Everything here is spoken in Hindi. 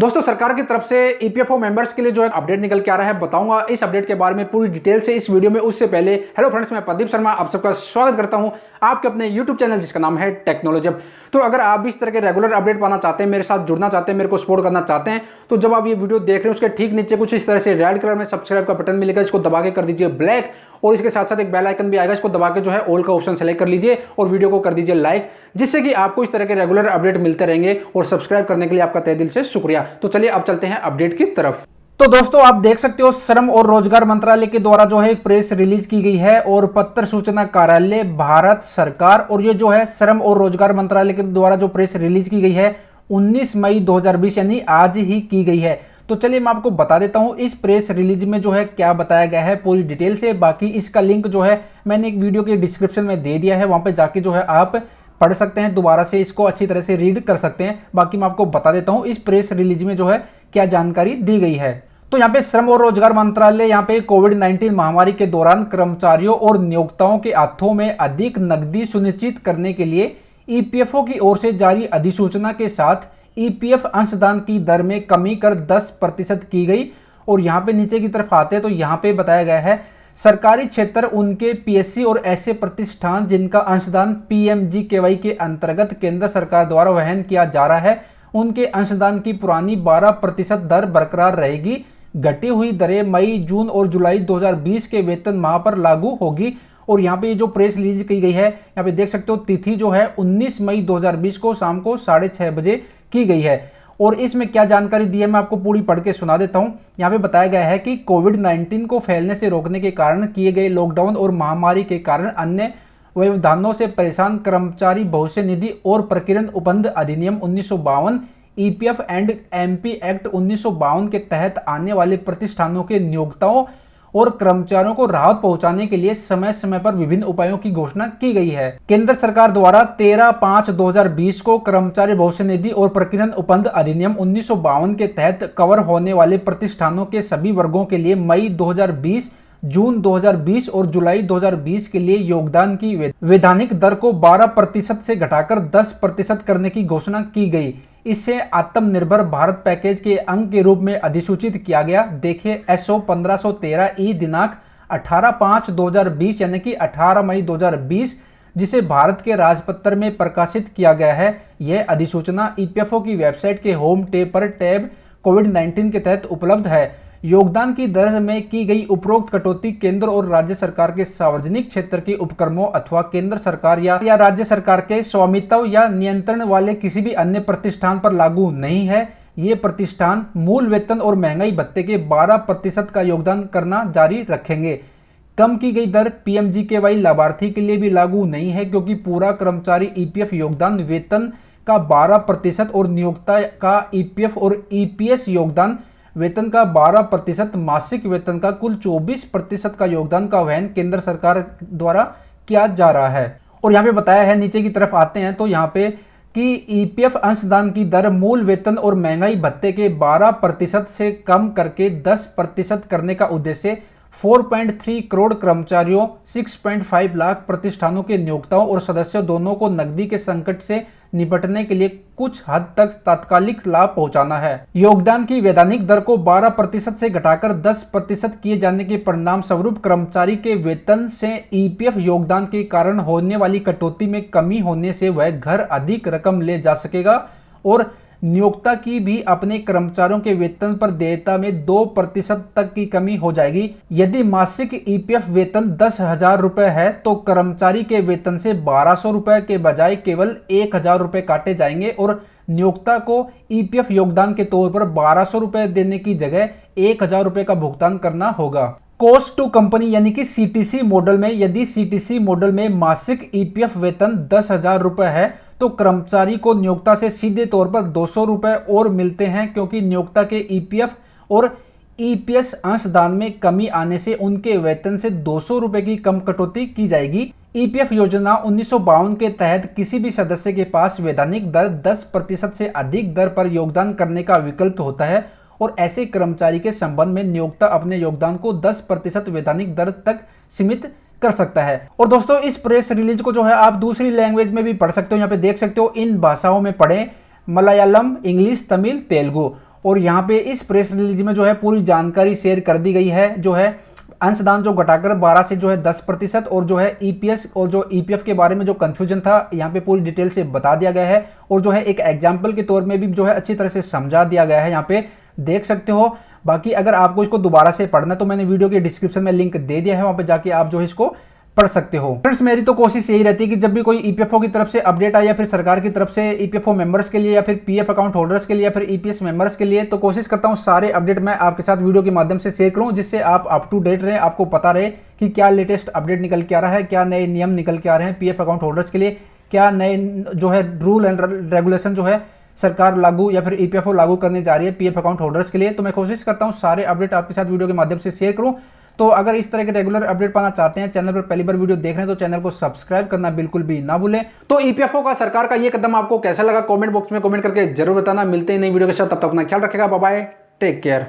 दोस्तों सरकार की तरफ से ईपीएफओ मेंबर्स के लिए जो है अपडेट निकल के आ रहा है, बताऊंगा इस अपडेट के बारे में पूरी डिटेल से इस वीडियो में। उससे पहले हेलो फ्रेंड्स, मैं प्रदीप शर्मा आप सबका स्वागत करता हूं आपके अपने यूट्यूब चैनल जिसका नाम है टेक्नोलॉजम। तो अगर आप भी इस तरह के रेगुलर अपडेट पाना चाहते हैं, मेरे साथ जुड़ना चाहते हैं, मेरे को सपोर्ट करना चाहते हैं, तो जब आप ये वीडियो देख रहे हैं उसके ठीक नीचे कुछ इस तरह से रेड कलर में सब्सक्राइब का बटन मिलेगा, इसको दबा के कर दीजिए ब्लैक, और इसके साथ साथ एक बेल आइकन भी आएगा, इसको दबा के जो है ऑल का ऑप्शन सेलेक्ट कर लीजिए और वीडियो को कर दीजिए लाइक, जिससे कि आपको इस तरह के रेगुलर अपडेट मिलते रहेंगे। और सब्सक्राइब करने के लिए आपका तहे दिल से शुक्रिया। तो चलिए अब चलते हैं अपडेट की तरफ। तो दोस्तों आप देख सकते हो श्रम और रोजगार मंत्रालय के द्वारा जो है एक प्रेस रिलीज की गई है, और पत्र सूचना कार्यालय भारत सरकार, और ये जो है श्रम और रोजगार मंत्रालय के द्वारा जो प्रेस रिलीज की गई है 19 मई 2020 यानी आज ही की गई है। तो चलिए मैं आपको बता देता हूं इस प्रेस रिलीज में जो है क्या बताया गया है पूरी डिटेल से। बाकी इसका लिंक जो है मैंने एक वीडियो के डिस्क्रिप्शन में दे दिया है, वहां पे जाके जो है आप पढ़ सकते हैं, दोबारा से इसको अच्छी तरह से रीड कर सकते हैं। बाकी मैं आपको बता देता हूं इस प्रेस रिलीज में जो है क्या जानकारी दी गई है। तो यहाँ पे श्रम और रोजगार मंत्रालय यहाँ पे कोविड-19 महामारी के दौरान कर्मचारियों और नियोक्ताओं के हाथों में अधिक नकदी सुनिश्चित करने के लिए ईपीएफओ की ओर से जारी अधिसूचना के साथ ईपीएफ अंशदान की दर में कमी कर 10% की गई। और यहाँ पे नीचे की तरफ आते हैं तो यहाँ पे बताया गया है सरकारी क्षेत्र उनके पीएससी और ऐसे प्रतिष्ठान जिनका अंशदान पीएमजीकेवाई के अंतर्गत केंद्र सरकार द्वारा वहन किया जा रहा है, उनके अंशदान की पुरानी 12% दर बरकरार रहेगी। घटी हुई दरें मई, जून और जुलाई 2020 के वेतन माह पर लागू होगी। और यहाँ पे ये जो प्रेस रिलीज की गई है, यहाँ पे देख सकते हो तिथि जो है 19 मई 2020 को शाम को 6:30 बजे की गई है। और इसमें क्या जानकारी दी है मैं आपको पूरी पढ़ के सुना देता हूँ। यहाँ पे बताया गया है कि कोविड-19 को फैलने से रोकने के कारण किए गए लॉकडाउन और महामारी के कारण अन्य व्यवधानों से परेशान कर्मचारी भविष्य निधि और प्रकीर्णन उपबंध अधिनियम 1952, ईपीएफ एंड एमपी एक्ट 1952 के तहत आने वाले प्रतिष्ठानों के नियोक्ताओं और कर्मचारियों को राहत पहुंचाने के लिए समय समय पर विभिन्न उपायों की घोषणा की गई है। केंद्र सरकार द्वारा 13/5/2020 को कर्मचारी भविष्य निधि और प्रकीर्णन उपबंध अधिनियम 1952 के तहत कवर होने वाले प्रतिष्ठानों के सभी वर्गों के लिए मई 2020, जून 2020 और जुलाई 2020 के लिए योगदान की वैधानिक दर को 12% से घटाकर 10% करने की घोषणा की गई। इससे आत्मनिर्भर भारत पैकेज के अंग के रूप में अधिसूचित किया गया। देखिए एसओ 1513 ई दिनांक 18/5/2020 यानी कि 18 मई 2020, जिसे भारत के राजपत्र में प्रकाशित किया गया है। यह अधिसूचना ईपीएफओ की वेबसाइट के होम टेब पर टैब कोविड-19 के तहत उपलब्ध है। योगदान की दर में की गई उपरोक्त कटौती केंद्र और राज्य सरकार के सार्वजनिक क्षेत्र के उपक्रमों अथवा केंद्र सरकार या राज्य सरकार के स्वामित्व या नियंत्रण वाले किसी भी अन्य प्रतिष्ठान पर लागू नहीं है। ये प्रतिष्ठान मूल वेतन और महंगाई भत्ते के 12% का योगदान करना जारी रखेंगे। कम की गई दर पीएमजीकेवाई लाभार्थी के लिए भी लागू नहीं है, क्योंकि पूरा कर्मचारी ईपीएफ योगदान वेतन का 12% और नियोक्ता का ईपीएफ और ईपीएस योगदान वेतन का 12%, मासिक वेतन का कुल 24% का योगदान का वहन केंद्र सरकार द्वारा किया जा रहा है। और यहाँ पे बताया है, नीचे की तरफ आते हैं तो यहाँ पे कि ईपीएफ अंशदान की दर मूल वेतन और महंगाई भत्ते के 12% से कम करके 10% करने का उद्देश्य 4.3 करोड़ कर्मचारियों, 6.5 लाख प्रतिष्ठानों के नियोक्ताओं और सदस्यों दोनों को नकदी के संकट से निपटने के लिए कुछ हद तक तात्कालिक लाभ पहुंचाना है। योगदान की वैधानिक दर को 12% से घटाकर 10% किए जाने के परिणाम स्वरूप कर्मचारी के वेतन से ईपीएफ योगदान के कारण होने वाली कटौती में कमी होने से वह घर अधिक रकम ले जा सकेगा। और नियोक्ता की भी अपने कर्मचारियों के वेतन पर देयता में 2% तक की कमी हो जाएगी। यदि मासिक ईपीएफ वेतन 10,000 रुपए है तो कर्मचारी के वेतन से 1,200 रुपए के बजाय केवल 1,000 रुपए काटे जाएंगे, और नियोक्ता को ईपीएफ योगदान के तौर पर 1,200 रुपए देने की जगह 1,000 रुपए का भुगतान करना होगा। कॉस्ट टू कंपनी यानी कि सीटीसी मॉडल में, यदि सीटीसी मॉडल में मासिक ईपीएफ वेतन 10,000 रुपए है तो कर्मचारी को नियोक्ता से सीधे तौर पर 200 रुपए और मिलते हैं, क्योंकि नियोक्ता के ईपीएफ और ईपीएस अंशदान में कमी आने से उनके वेतन से 200 रुपए की कम कटौती की जाएगी। ईपीएफ योजना 1952 के तहत किसी भी सदस्य के पास वैधानिक दर 10% से अधिक दर पर योगदान करने का विकल्प होता है, और ऐसे कर्मचारी के संबंध में नियोक्ता अपने योगदान को 10% वैधानिक दर तक सीमित कर सकता है। और दोस्तों इस प्रेस रिलीज को जो है आप दूसरी लैंग्वेज में भी पढ़ सकते हो। यहाँ पे देख सकते हो इन भाषाओं में पढ़ें, मलयालम, इंग्लिश, तमिल, तेलुगु। और यहाँ पे इस प्रेस रिलीज में जो है पूरी जानकारी शेयर कर दी गई है, जो है अंशदान जो घटाकर 12 से जो है 10% और जो है ईपीएस और जो ईपीएफ के बारे में जो कंफ्यूजन था यहाँ पे पूरी डिटेल से बता दिया गया है और जो है एक एग्जाम्पल के तौर में भी जो है अच्छी तरह से समझा दिया गया है, यहाँ पे देख सकते हो। बाकी अगर आपको इसको दोबारा से पढ़ना है तो मैंने वीडियो के डिस्क्रिप्शन में लिंक दे दिया है, वहां पे जाके आप जो है इसको पढ़ सकते हो। फ्रेंड्स मेरी तो कोशिश यही रहती है कि जब भी कोई ईपीएफओ की तरफ से अपडेट आए या फिर सरकार की तरफ से ईपीएफओ मेंबर्स के लिए या फिर पीएफ अकाउंट होल्डर्स के लिए या फिर ईपीएस मेंबर्स के लिए, तो कोशिश करता हूं सारे अपडेट मैं आपके साथ वीडियो के माध्यम से शेयर करूं, जिससे आप अप टू डेट रहे, आपको पता रहे कि क्या लेटेस्ट अपडेट निकल के आ रहा है, क्या नए नियम निकल के आ रहे हैं पीएफ अकाउंट होल्डर्स के लिए, क्या नए जो है रूल एंड रेगुलेशन जो है सरकार लागू या फिर ईपीएफओ लागू करने जा रही है पीएफ अकाउंट होल्डर्स के लिए। तो मैं कोशिश करता हूं सारे अपडेट आपके साथ वीडियो के माध्यम से शेयर करूं। तो अगर इस तरह के रेगुलर अपडेट पाना चाहते हैं, चैनल पर पहली बार वीडियो देख रहे हैं तो चैनल को सब्सक्राइब करना बिल्कुल भी ना भूलें। तो ईपीएफओ का सरकार का ये कदम आपको कैसा लगा कमेंट बॉक्स में कमेंट करके जरूर बताना। मिलते हैं नई वीडियो के साथ, तब तक अपना ख्याल रखेगा। Bye bye, take care.